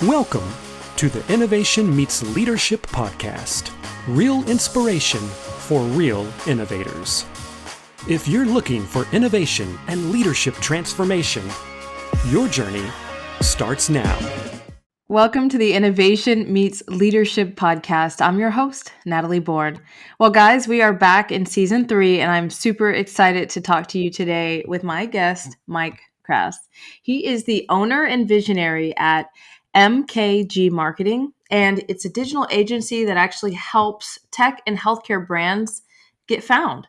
Welcome to the Innovation Meets Leadership podcast. Real inspiration for real innovators. If you're looking for innovation and leadership transformation, your journey starts now. Welcome to the Innovation Meets Leadership podcast. I'm your host, Natalie Born. Well, guys, we are back in season 3, and I'm super excited to talk to you today with my guest, Mike Krass. He is the owner and visionary at MKG Marketing, and it's a digital agency that actually helps tech and healthcare brands get found.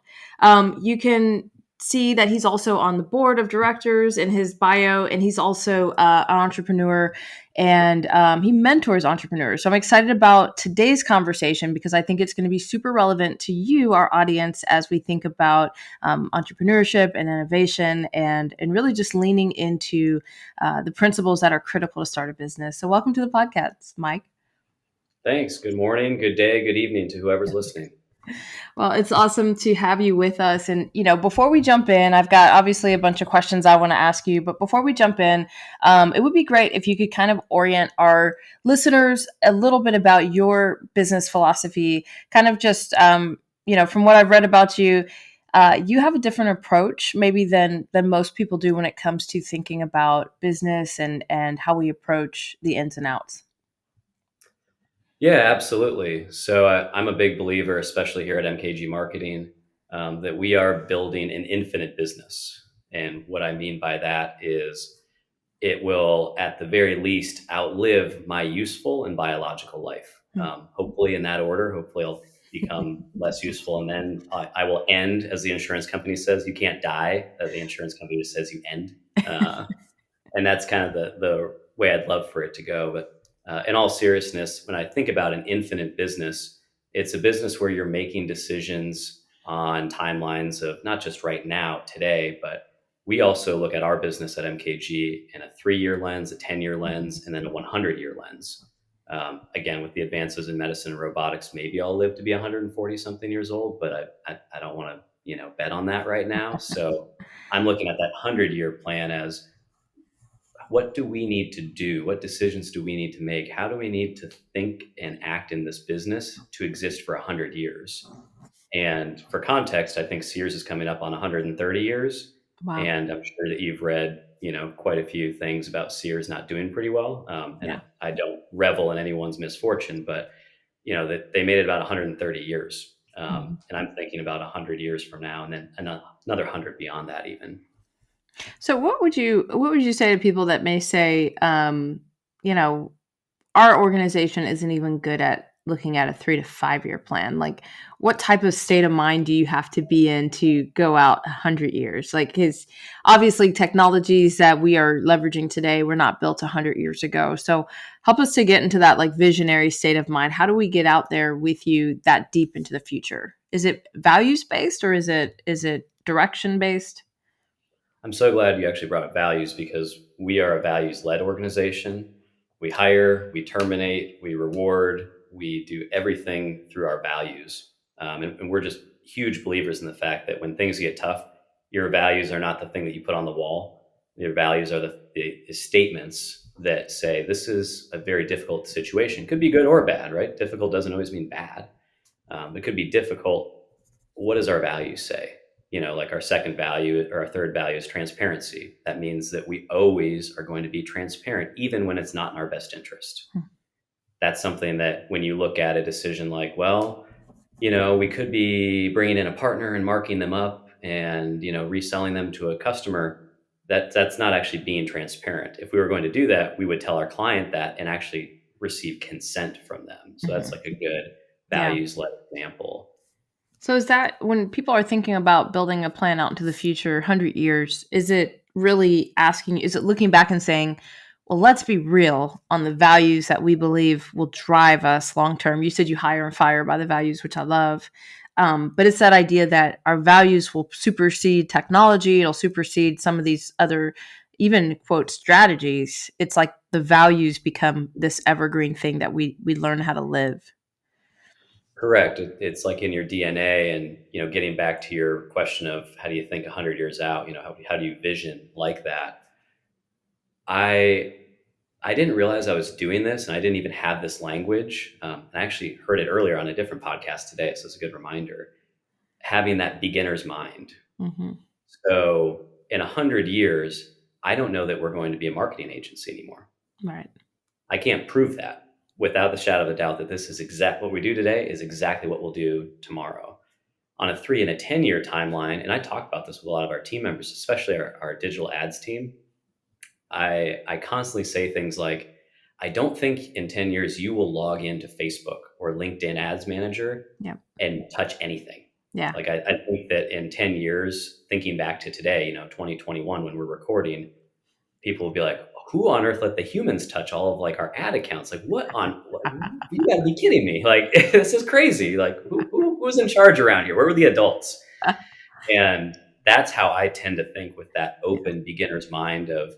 You can see that he's also on the board of directors in his bio, and he's also an entrepreneur, and he mentors entrepreneurs. So I'm excited about today's conversation because I think it's going to be super relevant to you, our audience, as we think about entrepreneurship and innovation and really just leaning into the principles that are critical to start a business. So welcome to the podcast, Mike. Thanks. Good morning, good day, good evening to whoever's listening. Well, it's awesome to have you with us. And, before we jump in, I've got obviously a bunch of questions I want to ask you. But before we jump in, it would be great if you could kind of orient our listeners a little bit about your business philosophy, kind of just, from what I've read about you. You have a different approach maybe than most people do when it comes to thinking about business and how we approach the ins and outs. Yeah, absolutely. So I'm a big believer, especially here at MKG Marketing, that we are building an infinite business. And what I mean by that is it will, at the very least, outlive my useful and biological life. Hopefully in that order. Hopefully I'll become less useful. And then I will end, as the insurance company says, you can't die. The insurance company just says you end. And that's kind of the way I'd love for it to go. But in all seriousness, when I think about an infinite business, it's a business where you're making decisions on timelines of not just right now, today, but we also look at our business at MKG in a 3-year lens, a 10-year lens, and then a 100-year lens. Again, with the advances in medicine and robotics, maybe I'll live to be 140 something years old, but I don't want to, bet on that right now. So I'm looking at that 100-year plan as, what do we need to do? What decisions do we need to make? How do we need to think and act in this business to exist for 100 years? And for context, I think Sears is coming up on 130 years. Wow. And I'm sure that you've read, quite a few things about Sears not doing pretty well. I don't revel in anyone's misfortune, but, that they made it about 130 years. And I'm thinking about 100 years from now and then another 100 beyond that even. So what would you say to people that may say, our organization isn't even good at looking at a 3 to 5 year plan? Like, what type of state of mind do you have to be in to go out 100 years? Like, because obviously technologies that we are leveraging today were not built 100 years ago. So help us to get into that like visionary state of mind. How do we get out there with you that deep into the future? Is it values based or is it direction based? I'm so glad you actually brought up values because we are a values-led organization. We hire, we terminate, we reward, we do everything through our values. And we're just huge believers in the fact that when things get tough, your values are not the thing that you put on the wall. Your values are the statements that say, this is a very difficult situation. Could be good or bad, right? Difficult doesn't always mean bad. It could be difficult. What does our values say? Like our second value or our third value is transparency. That means that we always are going to be transparent, even when it's not in our best interest. That's something that when you look at a decision like, well, we could be bringing in a partner and marking them up and, reselling them to a customer, that's not actually being transparent. If we were going to do that, we would tell our client that and actually receive consent from them. So that's like a good values-led example. So is that when people are thinking about building a plan out into the future, 100 years, is it really is it looking back and saying, well, let's be real on the values that we believe will drive us long term? You said you hire and fire by the values, which I love. But it's that idea that our values will supersede technology. It'll supersede some of these other, even quote, strategies. It's like the values become this evergreen thing that we learn how to live. Correct. It's like in your DNA, and getting back to your question of how do you think 100 years out? How do you vision like that? I I didn't realize I was doing this, and I didn't even have this language. And I actually heard it earlier on a different podcast today, so it's a good reminder. Having that beginner's mind. Mm-hmm. So in 100 years, I don't know that we're going to be a marketing agency anymore. Right. I can't prove that without the shadow of a doubt that this is what we do today is exactly what we'll do tomorrow. On a 3 and a 10-year timeline, and I talk about this with a lot of our team members, especially our digital ads team, I constantly say things like, I don't think in 10 years you will log into Facebook or LinkedIn Ads Manager and touch anything. Yeah. Like I think that in 10 years, thinking back to today, 2021, when we're recording, people will be like, who on earth let the humans touch all of like our ad accounts? Like what, you gotta be kidding me. Like, this is crazy. Like who's in charge around here? Where were the adults? And that's how I tend to think with that open beginner's mind of,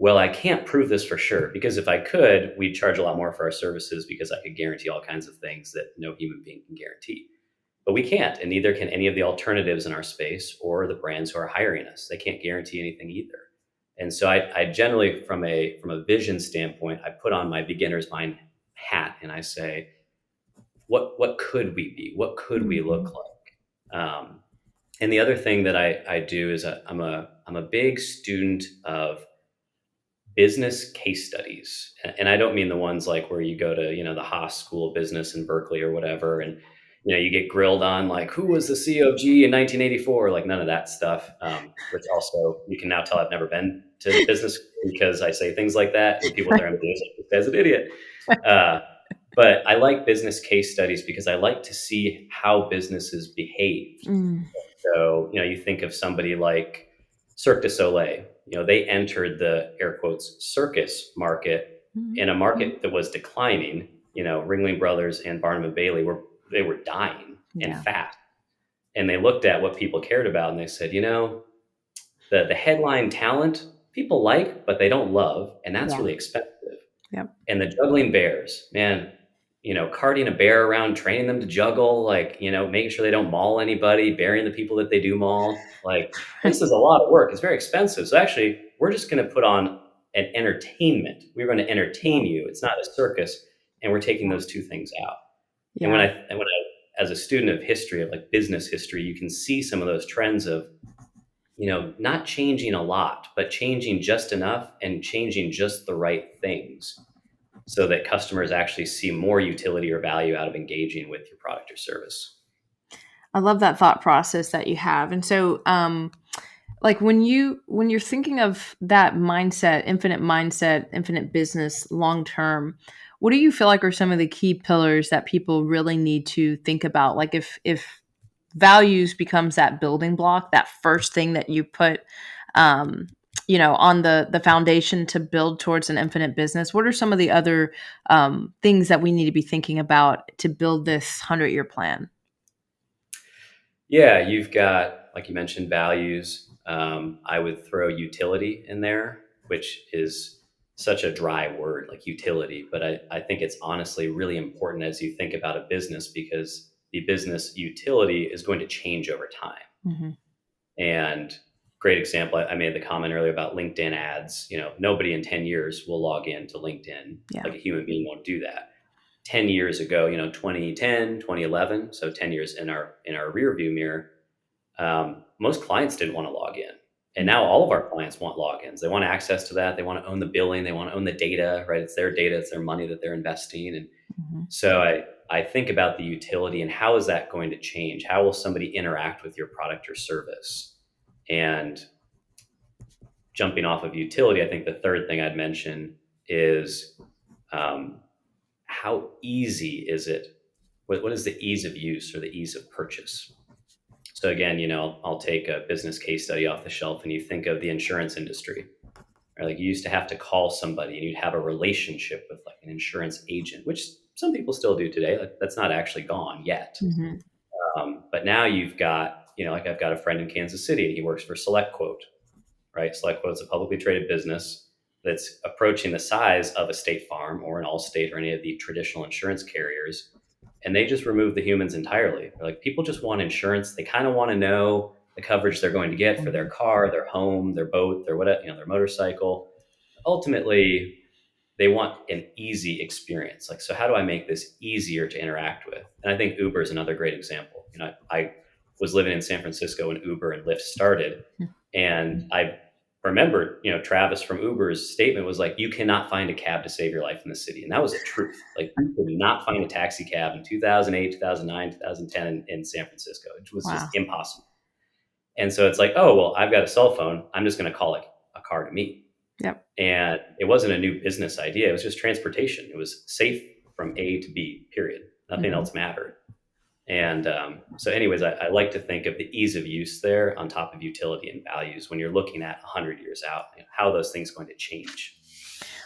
well, I can't prove this for sure, because if I could, we'd charge a lot more for our services because I could guarantee all kinds of things that no human being can guarantee. But we can't, and neither can any of the alternatives in our space or the brands who are hiring us. They can't guarantee anything either. And so I generally, from a vision standpoint, I put on my beginner's mind hat and I say, what could we be? What could we look like? And the other thing that I do is I'm a big student of business case studies. And I don't mean the ones like where you go to, the Haas School of Business in Berkeley or whatever. And, you get grilled on like, who was the CEO of GE in 1984? Like none of that stuff, which also you can now tell I've never been to business because I say things like that and people there are like, this guy's an idiot. But I like business case studies because I like to see how businesses behaved. So, you think of somebody like Cirque du Soleil. They entered the air quotes circus market in a market that was declining. Ringling Brothers and Barnum and Bailey were dying and fast. And they looked at what people cared about and they said, the headline talent people like, but they don't love. And that's really expensive. Yep. And the juggling bears, man, carting a bear around, training them to juggle, like, making sure they don't maul anybody, burying the people that they do maul. Like, this is a lot of work. It's very expensive. So actually, we're just going to put on an entertainment. We're going to entertain you. It's not a circus. And we're taking those two things out. Yeah. And when I, as a student of history, of like business history, you can see some of those trends of, not changing a lot, but changing just enough and changing just the right things so that customers actually see more utility or value out of engaging with your product or service. I love that thought process that you have. And so, like when you're thinking of that mindset, infinite business, long term, what do you feel like are some of the key pillars that people really need to think about? Like if values becomes that building block, that first thing that you put, on the foundation to build towards an infinite business, what are some of the other things that we need to be thinking about to build this 100-year plan? Yeah, you've got, like you mentioned, values. I would throw utility in there, which is such a dry word, like utility. But I think it's honestly really important as you think about a business, because the business utility is going to change over time. Mm-hmm. And great example, I made the comment earlier about LinkedIn ads. Nobody in 10 years will log into LinkedIn. Like a human being won't do that. 10 years ago, 2010, 2011, so 10 years in our rear view mirror, most clients didn't want to log in. And now all of our clients want logins. They want access to that. They want to own the billing. They want to own the data, right? It's their data. It's their money that they're investing. And so I think about the utility and how is that going to change? How will somebody interact with your product or service? And jumping off of utility, I think the third thing I'd mention is how easy is it? What is the ease of use or the ease of purchase? So again, I'll take a business case study off the shelf and you think of the insurance industry. Or like you used to have to call somebody and you'd have a relationship with like an insurance agent, which some people still do today. Like that's not actually gone yet. Mm-hmm. But now you've got, like I've got a friend in Kansas City and he works for SelectQuote, right? SelectQuote is a publicly traded business that's approaching the size of a State Farm or an Allstate or any of the traditional insurance carriers. And they just remove the humans entirely. They're like, people just want insurance. They kind of want to know the coverage they're going to get for their car, their home, their boat, their whatever, their motorcycle. Ultimately, they want an easy experience. Like, so how do I make this easier to interact with? And I think Uber is another great example. I was living in San Francisco when Uber and Lyft started, and I remember, Travis from Uber's statement was like, you cannot find a cab to save your life in the city. And that was a truth. Like, you could not find a taxi cab in 2008, 2009, 2010 in San Francisco. It was just Wow. impossible. And so it's like, oh, well, I've got a cell phone. I'm just going to call it a car to me. Yep. And it wasn't a new business idea. It was just transportation. It was safe from A to B, period. Nothing else mattered. And so anyways, I like to think of the ease of use there on top of utility and values when you're looking at 100 years out, how are those things going to change?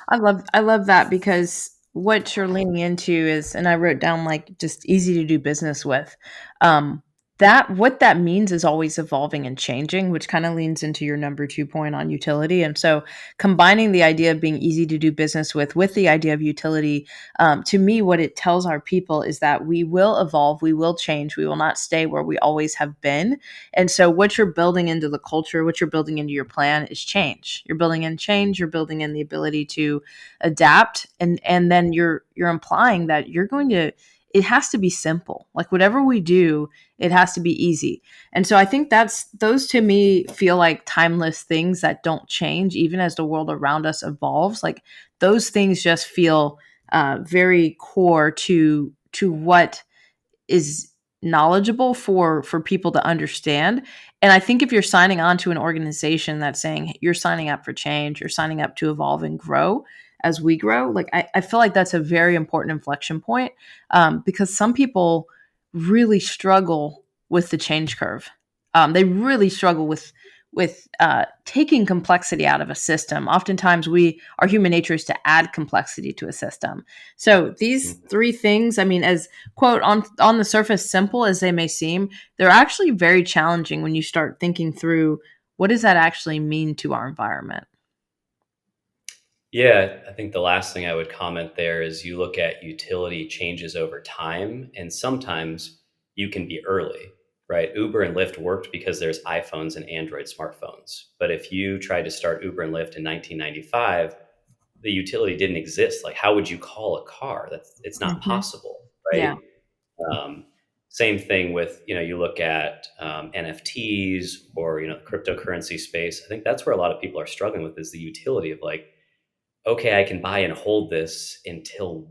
I love that, because what you're leaning into is, and I wrote down like just easy to do business with. That what that means is always evolving and changing, which kind of leans into your number 2 point on utility. And so combining the idea of being easy to do business with the idea of utility, to me, what it tells our people is that we will evolve, we will change, we will not stay where we always have been. And so what you're building into the culture, what you're building into your plan is change. You're building in change, you're building in the ability to adapt, and then you're implying that you're going to, it has to be simple. Like whatever we do, it has to be easy. And so I think those to me feel like timeless things that don't change even as the world around us evolves. Like those things just feel very core to what is knowledgeable for people to understand. And I think if you're signing on to an organization that's saying you're signing up for change, you're signing up to evolve and grow as we grow, like I feel like that's a very important inflection point, because some people really struggle with the change curve. They really struggle with taking complexity out of a system. Oftentimes, our human nature is to add complexity to a system. So these three things, I mean, as quote on the surface simple as they may seem, they're actually very challenging when you start thinking through what does that actually mean to our environment. Yeah, I think the last thing I would comment there is you look at utility changes over time, and sometimes you can be early, right? Uber and Lyft worked because there's iPhones and Android smartphones. But if you tried to start Uber and Lyft in 1995, the utility didn't exist. Like, how would you call a car? It's not Mm-hmm. possible, Yeah. right? Um, Same thing with, you look at NFTs or, the cryptocurrency space. I think that's where a lot of people are struggling with is the utility of like, okay, I can buy and hold this until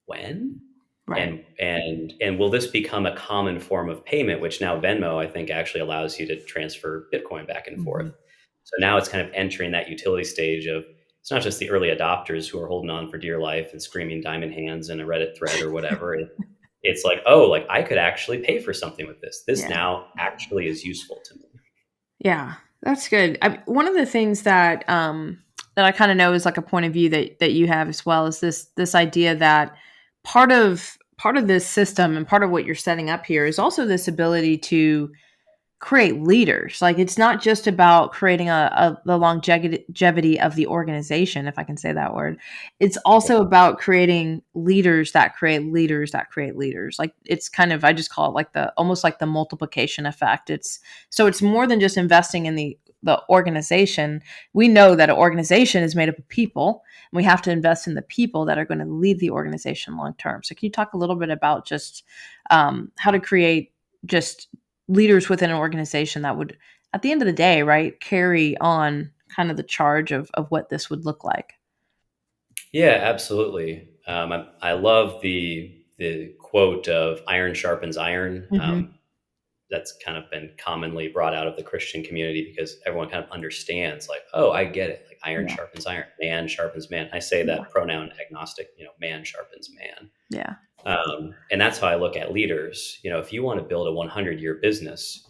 when? Right. And will this become a common form of payment, which now Venmo, I think, actually allows you to transfer Bitcoin back and Mm-hmm. forth. So now it's kind of entering that utility stage of it's not just the early adopters who are holding on for dear life and screaming diamond hands in a Reddit thread or whatever. It's like, oh, like I could actually pay for something with this. This Yeah. now actually is useful to me. Yeah, that's good. One of the things that that I kind of know is like a point of view that you have as well is this idea that part of this system and part of what you're setting up here is also this ability to create leaders. Like it's not just about creating the longevity of the organization, if I can say that word. It's also about creating leaders that create leaders that create leaders. Like it's kind of, I just call it like the almost like the multiplication effect. It's more than just investing in the organization. We know that an organization is made up of people, and we have to invest in the people that are going to lead the organization long term. So can you talk a little bit about just how to create just leaders within an organization that would, at the end of the day, right, carry on kind of the charge of what this would look like? Yeah, absolutely. I love the quote of "iron sharpens iron." Mm-hmm. That's kind of been commonly brought out of the Christian community because everyone kind of understands, like, oh, I get it. Like iron Yeah. sharpens iron, man sharpens man. I say Yeah. that pronoun agnostic. Man sharpens man. Yeah. And that's how I look at leaders. If you want to build a 100-year business,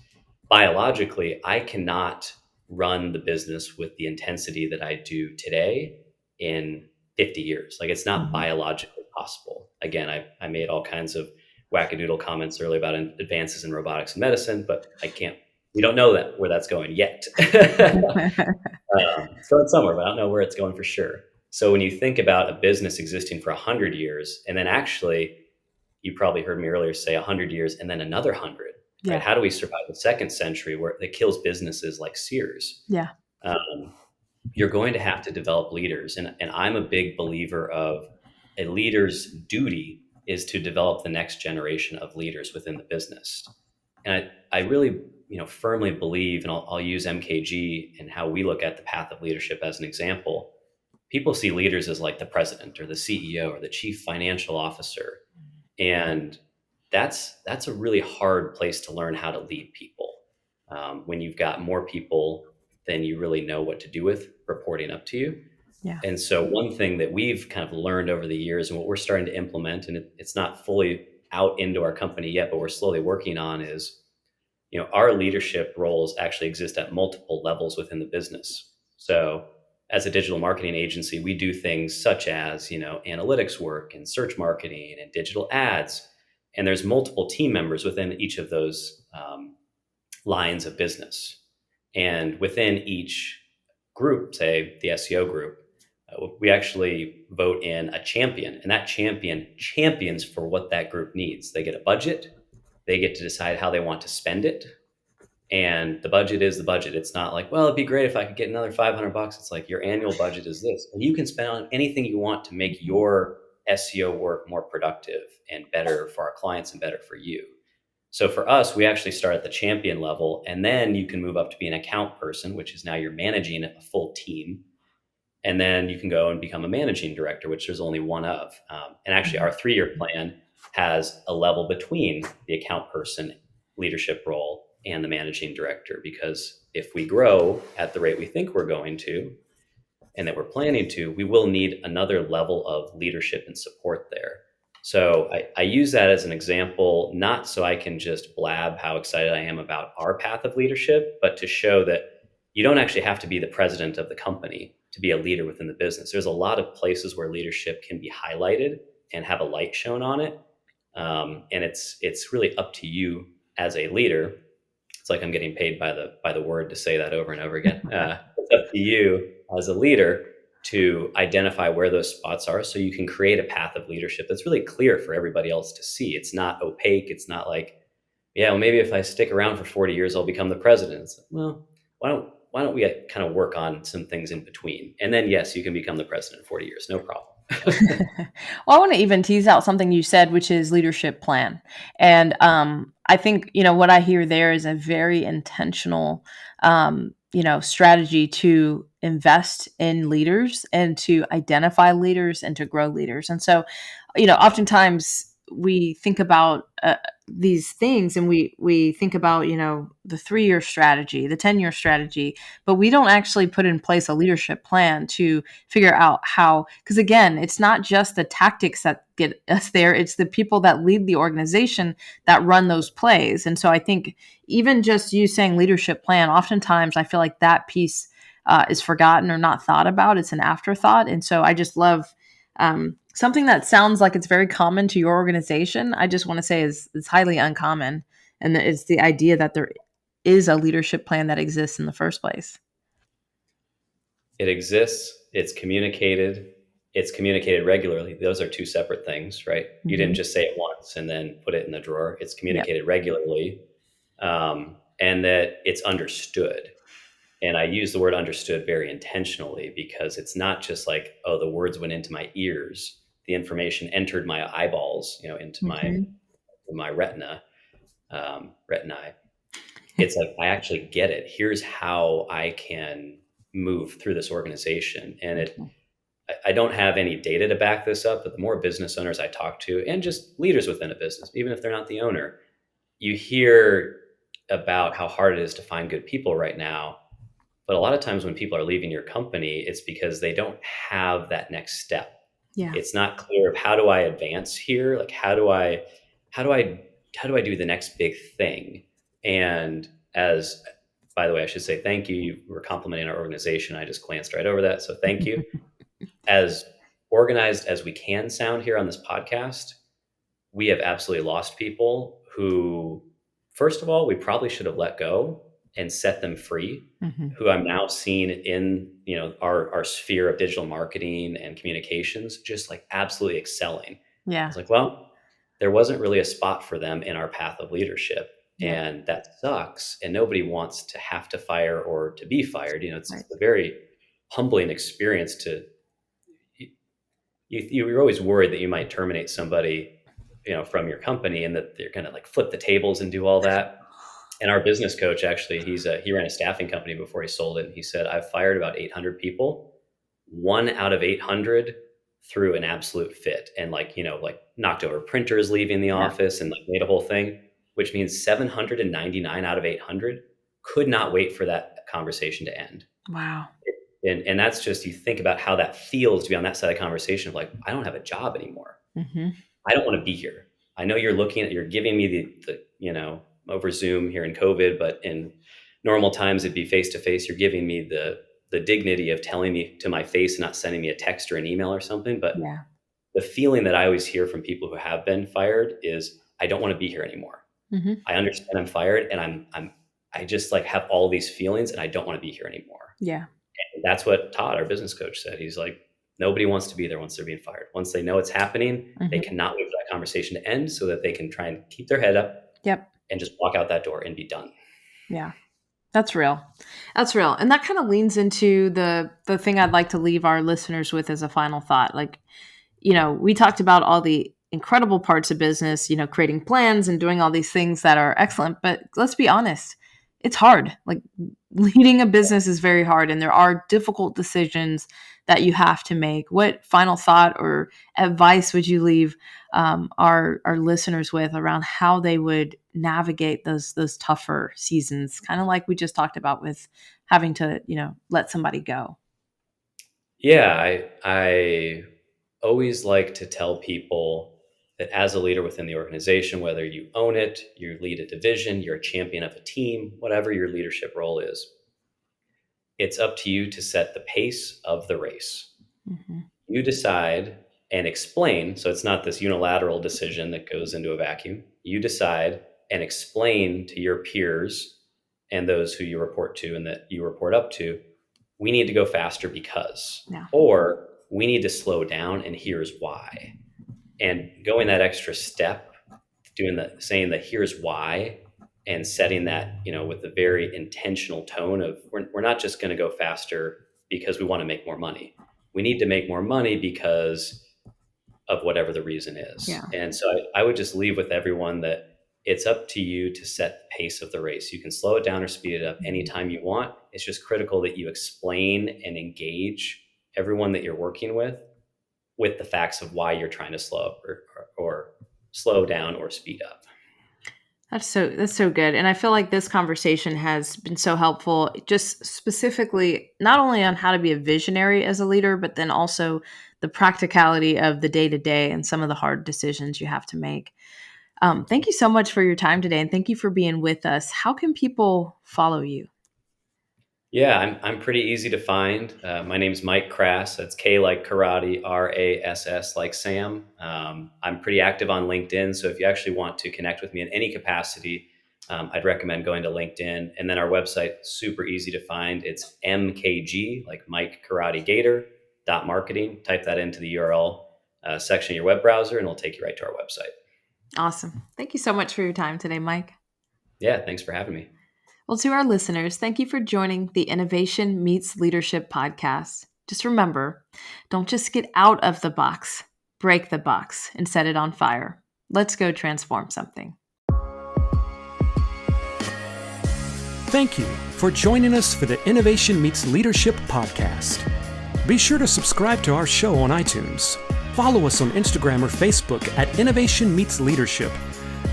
biologically, I cannot run the business with the intensity that I do today in 50 years. Like it's not Mm-hmm. biologically possible. Again, I made all kinds of wackadoodle comments earlier about advances in robotics and medicine, but we don't know where that's going yet. It's going somewhere, but I don't know where it's going for sure. So when you think about a business existing for 100 years, and then actually, you probably heard me earlier say 100 years and then another 100, right? Yeah. How do we survive the second century where it kills businesses like Sears? Yeah. Um, you're going to have to develop leaders. And I'm a big believer of a leader's duty is to develop the next generation of leaders within the business. And I really, firmly believe, and I'll use MKG and how we look at the path of leadership as an example. People see leaders as like the president or the CEO or the chief financial officer. And that's a really hard place to learn how to lead people, when you've got more people than you really know what to do with reporting up to you. Yeah. And so one thing that we've kind of learned over the years and what we're starting to implement, and it's not fully out into our company yet, but we're slowly working on, is our leadership roles actually exist at multiple levels within the business. So as a digital marketing agency, we do things such as, analytics work and search marketing and digital ads. And there's multiple team members within each of those lines of business. And within each group, say the SEO group, we actually vote in a champion, and that champion champions for what that group needs. They get a budget, they get to decide how they want to spend it, and the budget is the budget. It's not like, well, it'd be great if I could get another $500. It's like your annual budget is this, and you can spend on anything you want to make your SEO work more productive and better for our clients and better for you. So for us, we actually start at the champion level, and then you can move up to be an account person, which is now you're managing a full team. And then you can go and become a managing director, which there's only one of. And actually, our 3-year plan has a level between the account person leadership role and the managing director, because if we grow at the rate we think we're going to, and that we're planning to, we will need another level of leadership and support there. So I use that as an example, not so I can just blab how excited I am about our path of leadership, but to show that you don't actually have to be the president of the company to be a leader within the business. There's a lot of places where leadership can be highlighted and have a light shown on it. And it's really up to you as a leader. It's like I'm getting paid by the word to say that over and over again. It's up to you as a leader to identify where those spots are, so you can create a path of leadership that's really clear for everybody else to see. It's not opaque. It's not like, yeah, well, maybe if I stick around for 40 years, I'll become the president. It's like, well, why don't we kind of work on some things in between? And then, yes, you can become the president in 40 years. No problem. Well, I want to even tease out something you said, which is leadership plan. And I think, what I hear there is a very intentional, strategy to invest in leaders and to identify leaders and to grow leaders. And so, oftentimes we think about these things, and we think about, the 3-year strategy, the 10-year strategy, but we don't actually put in place a leadership plan to figure out how, because again, it's not just the tactics that get us there, it's the people that lead the organization that run those plays. And so I think even just you saying leadership plan, oftentimes I feel like that piece is forgotten or not thought about. It's an afterthought. And so I just love something that sounds like it's very common to your organization. I just want to say is highly uncommon. And it's the idea that there is a leadership plan that exists in the first place. It exists. It's communicated. It's communicated regularly. Those are two separate things, right? Mm-hmm. You didn't just say it once and then put it in the drawer. It's communicated regularly, and that it's understood. And I use the word understood very intentionally, because it's not just like, oh, the words went into my ears. The information entered my eyeballs, into my retina, retinae. It's like, I actually get it. Here's how I can move through this organization. And I don't have any data to back this up, but the more business owners I talk to, and just leaders within a business, even if they're not the owner, you hear about how hard it is to find good people right now. But a lot of times when people are leaving your company, it's because they don't have that next step. Yeah. It's not clear of, how do I advance here? Like, how do I do the next big thing? And by the way, I should say thank you. You were complimenting our organization. I just glanced right over that. So thank you. As organized as we can sound here on this podcast, we have absolutely lost people who, first of all, we probably should have let go and set them free, who I'm now seeing in, our sphere of digital marketing and communications, just like absolutely excelling. Yeah. It's like, well, there wasn't really a spot for them in our path of leadership. Yeah. And that sucks. And nobody wants to have to fire or to be fired. It's a very humbling experience to, you were always worried that you might terminate somebody, from your company, and that they're going to like flip the tables and do all that. And our business coach, actually, he ran a staffing company before he sold it. And he said, I've fired about 800 people. 1 out of 800 through an absolute fit, and like knocked over printers leaving the office and like made a whole thing, which means 799 out of 800 could not wait for that conversation to end. Wow. And that's just, you think about how that feels to be on that side of conversation of like, I don't have a job anymore. Mm-hmm. I don't want to be here. I know you're giving me the over Zoom here in COVID, but in normal times it'd be face to face. You're giving me the dignity of telling me to my face and not sending me a text or an email or something. But the feeling that I always hear from people who have been fired is, I don't want to be here anymore. Mm-hmm. I understand I'm fired, and I just like have all these feelings, and I don't want to be here anymore. Yeah. And that's what Todd, our business coach, said. He's like, nobody wants to be there once they're being fired. Once they know it's happening, they cannot wait for that conversation to end so that they can try and keep their head up and just walk out that door and be done. Yeah. That's real. That's real. And that kind of leans into the thing I'd like to leave our listeners with as a final thought. Like, we talked about all the incredible parts of business, creating plans and doing all these things that are excellent. But let's be honest, it's hard. Like, leading a business is very hard, and there are difficult decisions that you have to make. What final thought or advice would you leave our listeners with around how they would navigate those tougher seasons, kind of like we just talked about with having to let somebody go? Yeah, I always like to tell people that as a leader within the organization, whether you own it, you lead a division, you're a champion of a team, whatever your leadership role is, it's up to you to set the pace of the race. Mm-hmm. You decide and explain. So it's not this unilateral decision that goes into a vacuum. You decide and explain to your peers and those who you report to and that you report up to, we need to go faster because, or we need to slow down, and here's why. And going that extra step, saying that here's why, and setting that, with a very intentional tone of, we're not just going to go faster because we want to make more money. We need to make more money because of whatever the reason is. Yeah. And so I would just leave with everyone that it's up to you to set the pace of the race. You can slow it down or speed it up anytime you want. It's just critical that you explain and engage everyone that you're working with the facts of why you're trying to slow up or slow down or speed up. That's so good. And I feel like this conversation has been so helpful, just specifically not only on how to be a visionary as a leader, but then also the practicality of the day-to-day and some of the hard decisions you have to make. Thank you so much for your time today, and thank you for being with us. How can people follow you? Yeah, I'm pretty easy to find. My name's Mike Krass. That's K like karate, RASS like Sam. I'm pretty active on LinkedIn. So if you actually want to connect with me in any capacity, I'd recommend going to LinkedIn. And then our website, super easy to find. It's MKG, like Mike Karate Gator .marketing. Type that into the URL section of your web browser, and it'll take you right to our website. Awesome. Thank you so much for your time today, Mike. Yeah, thanks for having me. Well, to our listeners, thank you for joining the Innovation Meets Leadership podcast. Just remember, don't just get out of the box, break the box and set it on fire. Let's go transform something. Thank you for joining us for the Innovation Meets Leadership podcast. Be sure to subscribe to our show on iTunes. Follow us on Instagram or Facebook at Innovation Meets Leadership,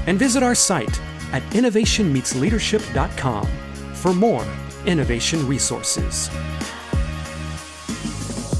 and visit our site at innovationmeetsleadership.com for more innovation resources.